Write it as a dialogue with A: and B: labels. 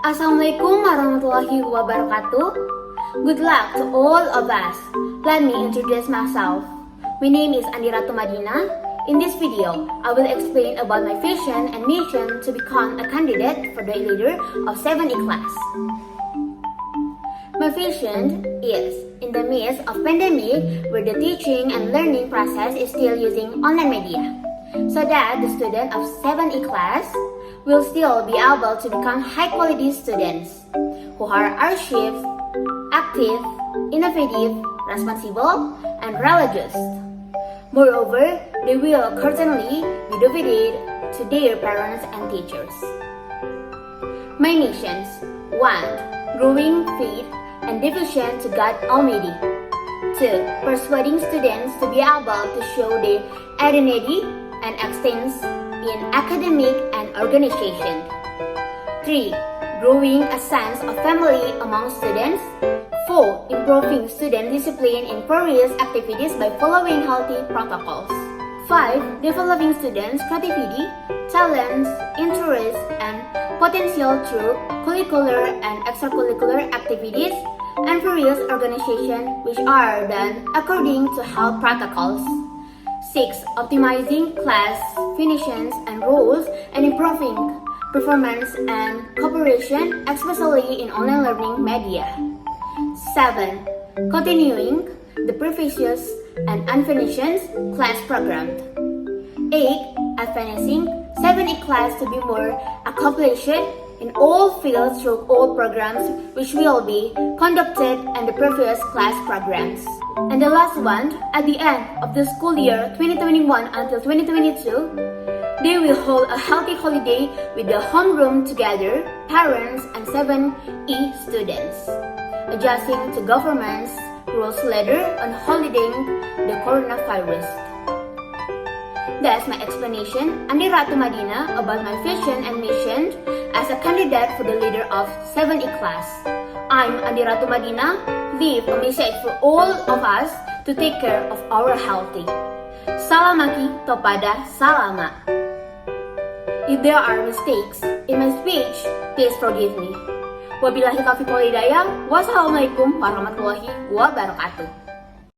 A: Assalamualaikum warahmatullahi wabarakatuh. Good luck to all of us. Let me introduce myself. My name is Andi Ratu Madina. In this video, I will explain about my vision and mission to become a candidate for the leader of 7E class. My vision is, in the midst of pandemic, where the teaching and learning process is still using online media, so that the student of 7E class will still be able to become high-quality students who are archive, active, innovative, responsible, and religious. Moreover, they will certainly be devoted to their parents and teachers. My missions: 1. Growing faith and devotion to God Almighty. 2. Persuading students to be able to show their identity and excellence in academic and organization. 3. Growing a sense of family among students. 4. Improving student discipline in various activities by following healthy protocols. 5. Developing students' creativity, talents, interests, and potential through curricular and extracurricular activities and various organizations which are done according to health protocols. 6. Optimizing class definitions and rules and improving performance and cooperation, especially in online learning media. 7. Continuing the previous and unfinished class program. 8. Advancing 7E class to be more accomplished in all fields through all programs which will be conducted in the previous class programs. And the last one, at the end of the school year 2021 until 2022, they will hold a healthy holiday with the homeroom together, parents, and 7E students, adjusting to government's rules later on holidaying the coronavirus. That's my explanation, Andi Ratu Madina, about my vision and mission as a candidate for the leader of 7E class. I'm Andi Ratu Madina. Leave a message for all of us to take care of our healthy. Salamaki topada salama. If there are mistakes in my speech, please forgive me. Wabillahi taufiq wal hidayah. Wassalamualaikum warahmatullahi wabarakatuh.